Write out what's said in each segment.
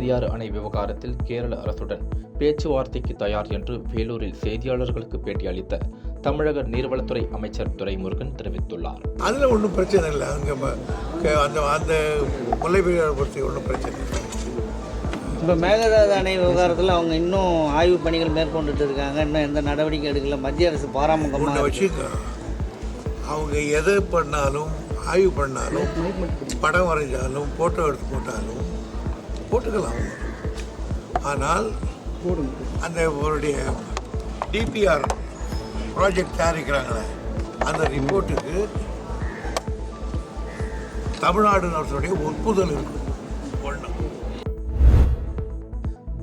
பெரியாறு அணை விவகாரத்தில் கேரள அரசுடன் பேச்சுவார்த்தைக்கு தயார் என்று வேலூரில் செய்தியாளர்களுக்கு பேட்டியளித்த தமிழக நீர்வளத்துறை அமைச்சர் துரைமுருகன் தெரிவித்துள்ளார். அதில் ஒன்றும் பிரச்சனை இல்லை. அங்கே அந்த முல்லை பெரியாறு பொறுத்த ஒன்றும் பிரச்சனை இல்லை. இப்போ மேகதாது அணை விவகாரத்தில் அவங்க இன்னும் ஆய்வு பணிகள் மேற்கொண்டுட்டு இருக்காங்க. இன்னும் எந்த நடவடிக்கை எடுக்கல. மத்திய அரசு பாராமுகமாக வச்சுக்க. அவங்க எதை பண்ணாலும், ஆய்வு பண்ணாலும், படம் வரைஞ்சாலும், ஃபோட்டோ எடுத்து போட்டாலும் போட்டுக்கலாம். ஆனால் அந்த அவருடைய டிபிஆர் ப்ராஜெக்ட் தயாரிக்கிறாங்களே, அந்த ரிப்போர்ட்டுக்கு தமிழ்நாடு அரசுடைய ஒப்புதல் இருக்கு.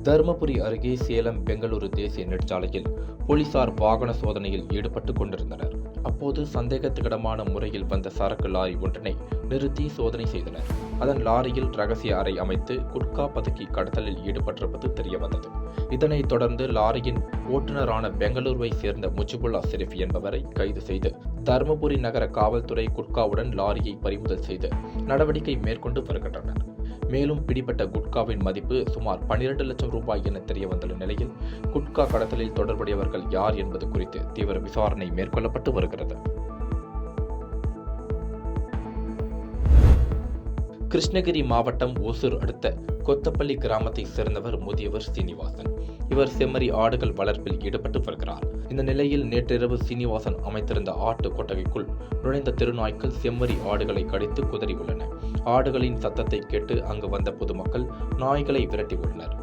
தருமபுரி அருகே சேலம் பெங்களூரு தேசிய நெடுஞ்சாலையில் போலீசார் வாகன சோதனையில் ஈடுபட்டுக் கொண்டிருந்தனர். அப்போது சந்தேகத்துக்கிடமான முறையில் வந்த சரக்கு லாரி ஒன்றினை நிறுத்தி சோதனை செய்தனர். அதன் லாரியில் ரகசிய அறை அமைத்து குட்கா பதுக்கி கடத்தலில் ஈடுபட்டிருப்பது தெரியவந்தது. இதனைத் தொடர்ந்து லாரியின் ஓட்டுநரான பெங்களூருவை சேர்ந்த முஜிபுல்லா ஷெரீப் என்பவரை கைது செய்து தருமபுரி நகர காவல்துறை குட்காவுடன் லாரியை பறிமுதல் செய்து நடவடிக்கை மேற்கொண்டு வருகின்றனர். மேலும் பிடிப்பட்ட குட்காவின் மதிப்பு சுமார் 12 லட்சம் ரூபாய் என தெரியவந்துள்ள நிலையில் குட்கா கடத்தலில் தொடர்புடையவர்கள் யார் என்பது குறித்து தீவிர விசாரணை மேற்கொள்ளப்பட்டு வருகிறது. கிருஷ்ணகிரி மாவட்டம் ஓசூர் அடுத்த கொத்தப்பள்ளி கிராமத்தை சேர்ந்தவர் முதியவர் சீனிவாசன். இவர் செம்மறி ஆடுகள் வளர்ப்பில் ஈடுபட்டு வருகிறார். இந்த நிலையில் நேற்றிரவு சீனிவாசன் அமைத்திருந்த ஆட்டு கொட்டகைக்குள் நுழைந்த தெருநாய்க்கள் செம்மறி ஆடுகளை கடித்து குதறியுள்ளன. ஆடுகளின் சத்தத்தை கேட்டு அங்கு வந்த பொதுமக்கள் நாய்களை விரட்டியுள்ளனர்.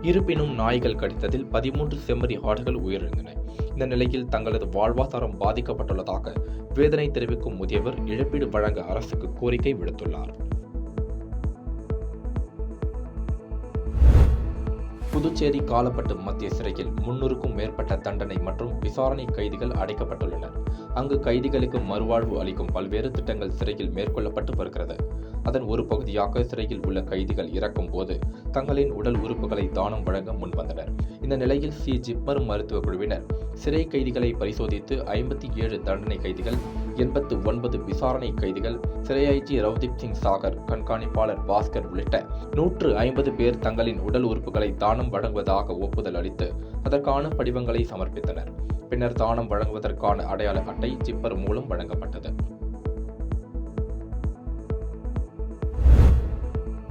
இருப்பினும் நாய்கள் கடித்ததில் 13 செம்மறி ஆடுகள் உயிரிழந்தன. இந்த நிலையில் தங்களது வாழ்வாதாரம் பாதிக்கப்பட்டுள்ளதாக வேதனை தெரிவிக்கும் முதியவர் இழப்பீடு வழங்க அரசுக்கு கோரிக்கை விடுத்துள்ளார். புதுச்சேரி காலப்பட்டு மத்திய சிறையில் 300க்கும் மேற்பட்ட தண்டனை மற்றும் விசாரணை கைதிகள் அடைக்கப்பட்டுள்ளனர். அங்கு கைதிகளுக்கு மறுவாழ்வு அளிக்கும் பல்வேறு திட்டங்கள் சிறையில் மேற்கொள்ளப்பட்டு வருகிறது. அதன் ஒரு பகுதியாக சிறையில் உள்ள கைதிகள் இறக்கும் போது தங்களின் உடல் உறுப்புகளை தானம் வழங்க முன்வந்தனர். இந்த நிலையில் ஜிப்மர் மருத்துவ குழுவினர் சிறை கைதிகளை பரிசோதித்து 57 தண்டனை கைதிகள், 89 விசாரணை கைதிகள், சிறை ஐஜி ரவ்தீப் சிங் சாகர், கண்காணிப்பாளர் பாஸ்கர் உள்ளிட்ட 150 பேர் தங்களின் உடல் உறுப்புகளை தானம் வழங்குவதாக ஒப்புதல் அளித்து அதற்கான படிவங்களை சமர்ப்பித்தனர். பின்னர் தானம் வழங்குவதற்கான அடையாள அட்டை ஜிப்பர் மூலம் வழங்கப்பட்டது.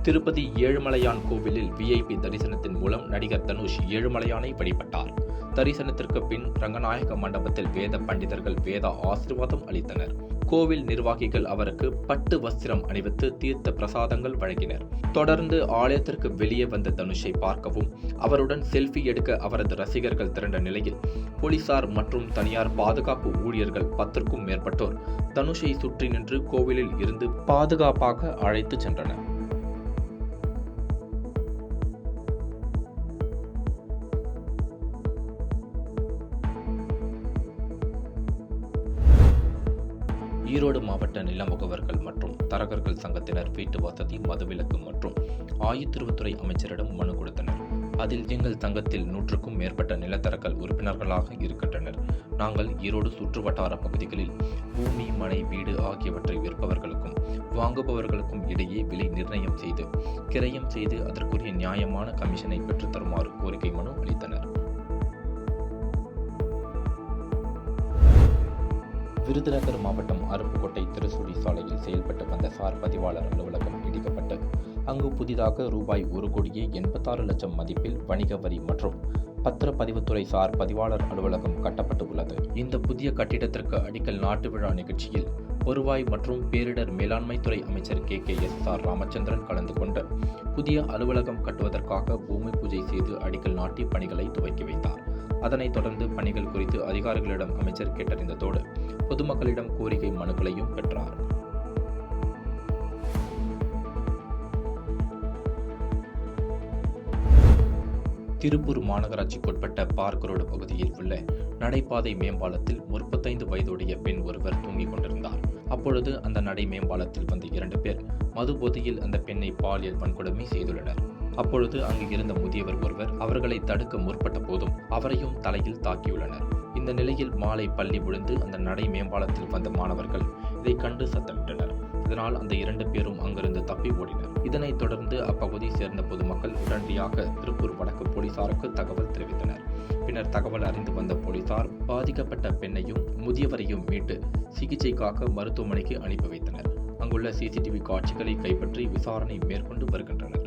திருப்பதி ஏழுமலையான் கோவிலில் விஐபி தரிசனத்தின் மூலம் நடிகர் தனுஷ் ஏழுமலையானை வழிபட்டார். தரிசனத்திற்கு பின் ரங்கநாயக மண்டபத்தில் வேத பண்டிதர்கள் வேத ஆசீர்வாதம் அளித்தனர். கோவில் நிர்வாகிகள் அவருக்கு பட்டு வஸ்திரம் அணிவித்து தீர்த்த பிரசாதங்கள் வழங்கினர். தொடர்ந்து ஆலயத்திற்கு வெளியே வந்த தனுஷை பார்க்கவும் அவருடன் செல்ஃபி எடுக்க அவரது ரசிகர்கள் திரண்ட நிலையில் போலீசார் மற்றும் தனியார் பாதுகாப்பு ஊழியர்கள் 10க்கும் மேற்பட்டோர் தனுஷை சுற்றி நின்று கோவிலில் இருந்து பாதுகாப்பாக அழைத்து சென்றனர். ஈரோடு மாவட்ட நில முகவர்கள் மற்றும் தரகர்கள் சங்கத்தினர் வீட்டு வசதி, மதுவிலக்கு மற்றும் ஆயுத்திருவுத்துறை அமைச்சரிடம் மனு கொடுத்தனர். அதில் எங்கள் சங்கத்தில் 100க்கும் மேற்பட்ட நிலத்தரகர்கள் உறுப்பினர்களாக இருக்கின்றனர். நாங்கள் ஈரோடு சுற்று வட்டார பகுதிகளில் பூமி, மனை, வீடு ஆகியவற்றை விற்பவர்களுக்கும் வாங்குபவர்களுக்கும் இடையே விலை நிர்ணயம் செய்து கிரயம் செய்து அதற்குரிய நியாயமான கமிஷனை பெற்றுத் தருமாறு கோரிக்கை மனு அளித்தனர். விருதுநகர் மாவட்டம் அருப்புக்கோட்டை திருசுழி சாலையில் செயல்பட்டு வந்த சார் பதிவாளர் அலுவலகம் இடிக்கப்பட்டு அங்கு புதிதாக ரூபாய் 1,86 லட்சம் மதிப்பில் வணிக வரி மற்றும் பத்திரப்பதிவுத்துறை சார் பதிவாளர் அலுவலகம் கட்டப்பட்டு உள்ளது. இந்த புதிய கட்டிடத்திற்கு அடிக்கல் நாட்டு விழா நிகழ்ச்சியில் வருவாய் மற்றும் பேரிடர் மேலாண்மை துறை அமைச்சர் KKS ராமச்சந்திரன் கலந்து கொண்டு புதிய அலுவலகம் கட்டுவதற்காக பூமி பூஜை செய்து அடிக்கல் நாட்டி பணிகளை துவக்கி வைத்தார். அதனைத் தொடர்ந்து பணிகள் குறித்து அதிகாரிகளிடம் அமைச்சர் கேட்டறிந்ததோடு பொதுமக்களிடம் கோரிக்கை மனுக்களையும் பெற்றார். திருப்பூர் மாநகராட்சிக்குட்பட்ட பார்க் ரோடு பகுதியில் உள்ள நடைபாதை மேம்பாலத்தில் 35 வயதுடைய பெண் ஒருவர் தூங்கிக் கொண்டிருந்தார். அப்பொழுது அந்த நடை மேம்பாலத்தில் வந்த 2 பேர் மது போதையில் அந்த பெண்ணை பாலியல் வன்கொடுமை செய்துள்ளனர். அப்பொழுது அங்கு இருந்த முதியவர் ஒருவர் அவர்களை தடுக்க முற்பட்ட போதும் அவரையும் தலையில் தாக்கியுள்ளனர். இந்த நிலையில் மாலை பள்ளி விழுந்து அந்த நடை மேம்பாலத்தில் வந்த மாணவர்கள் இதை கண்டு சத்தமிட்டனர். இதனால் அந்த 2 பேரும் அங்கிருந்து தப்பி ஓடினர். இதனைத் தொடர்ந்து அப்பகுதியை சேர்ந்த பொதுமக்கள் உடனடியாக திருப்பூர் வடக்கு போலீசாருக்கு தகவல் தெரிவித்தனர். பின்னர் தகவல் அறிந்து வந்த போலீசார் பாதிக்கப்பட்ட பெண்ணையும் முதியவரையும் மீட்டு சிகிச்சைக்காக மருத்துவமனைக்கு அனுப்பி வைத்தனர். அங்குள்ள CCTV காட்சிகளை கைப்பற்றி விசாரணை மேற்கொண்டு வருகின்றனர்.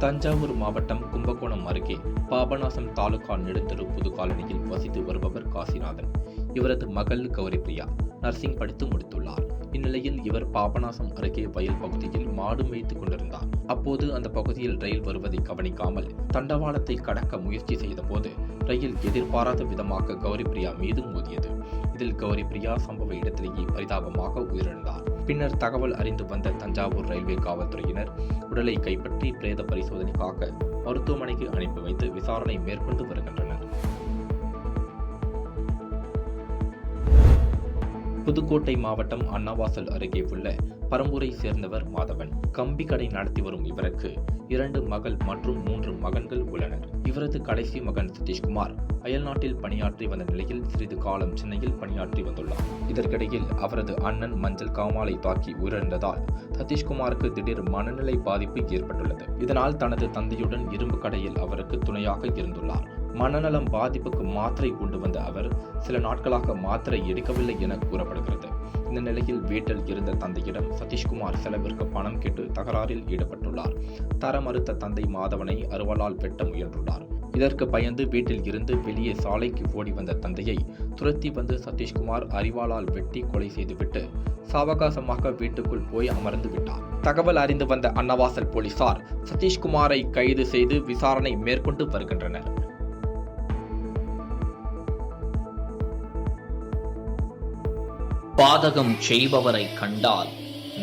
தஞ்சாவூர் மாவட்டம் கும்பகோணம் அருகே பாபநாசம் தாலுகா நெடுந்தெரு புது காலனியில் வசித்து வருபவர் காசிநாதன். இவரது மகள் கௌரிபிரியா நர்சிங் படித்து முடித்துள்ளார். இந்நிலையில் இவர் பாபநாசம் அருகே வயல் பகுதியில் மாடு மேய்த்துக் கொண்டிருந்தார். அப்போது அந்த பகுதியில் ரயில் வருவதை கவனிக்காமல் தண்டவாளத்தை கடக்க முயற்சி செய்த போது ரயில் எதிர்பாராத விதமாக கௌரிபிரியா மீது மோதியது. இதில் கௌரிபிரியா சம்பவ இடத்திலேயே பரிதாபமாக உயிரிழந்தார். பின்னர் தகவல் அறிந்து வந்த தஞ்சாவூர் ரயில்வே காவல்துறையினர் உடலை கைப்பற்றி பிரேத பரிசோதனைக்காக மருத்துவமனைக்கு அனுப்பி வைத்து விசாரணை மேற்கொண்டு வருகின்றனர். புதுக்கோட்டை மாவட்டம் அன்னவாசல் அருகே உள்ள பரம்பூரை சேர்ந்தவர் மாதவன். கம்பி கடை நடத்தி வரும் இவருக்கு 2 மகள் மற்றும் 3 மகன்கள் உள்ளனர். இவரது கடைசி மகன் சதீஷ்குமார் அயல்நாட்டில் பணியாற்றி வந்த நிலையில் சிறிது காலம் சென்னையில் பணியாற்றி வந்துள்ளார். இதற்கிடையில் அவரது அண்ணன் மஞ்சள் காமாலை தாக்கி உயிரிழந்ததால் சதீஷ்குமாருக்கு திடீர் மனநிலை பாதிப்பு ஏற்பட்டுள்ளது. இதனால் தனது தந்தையுடன் இரும்பு கடையில் அவருக்கு துணையாக இருந்துள்ளார். மனநலம் பாதிப்புக்கு மாத்திரை கொண்டு வந்த அவர் சில நாட்களாக மாத்திரை எடுக்கவில்லை என கூறப்படுகிறது. இந்த நிலையில் வீட்டில் இருந்த தந்தையிடம் சதீஷ்குமார் செலவிற்கு பணம் கேட்டு தகராறில் ஈடுபட்டுள்ளார். தர மறுத்த தந்தை மாதவனை அருவாளால் வெட்ட முயன்றுள்ளார். இதற்கு பயந்து வீட்டில் இருந்து வெளியே சாலைக்கு ஓடி வந்த தந்தையை துரத்தி வந்து சதீஷ்குமார் அரிவாளால் வெட்டி கொலை செய்துவிட்டு சாவகாசமாக வீட்டுக்குள் போய் அமர்ந்து விட்டார். தகவல் அறிந்து வந்த அன்னவாசல் போலீசார் சதீஷ்குமாரை கைது செய்து விசாரணை மேற்கொண்டு வருகின்றனர். பாதகம் செய்பவரை கண்டால்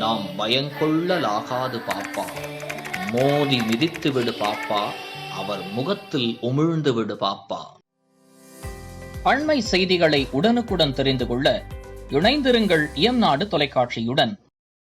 நாம் பயங்கொள்ளலாகாது பாப்பா. மோதி மிதித்து விடு பாப்பா, அவர் முகத்தில் உமிழ்ந்து விடு பாப்பா. அண்மை செய்திகளை உடனுக்குடன் தெரிந்து கொள்ள இணைந்திருங்கள் இயம்நாடு தொலைக்காட்சியுடன்.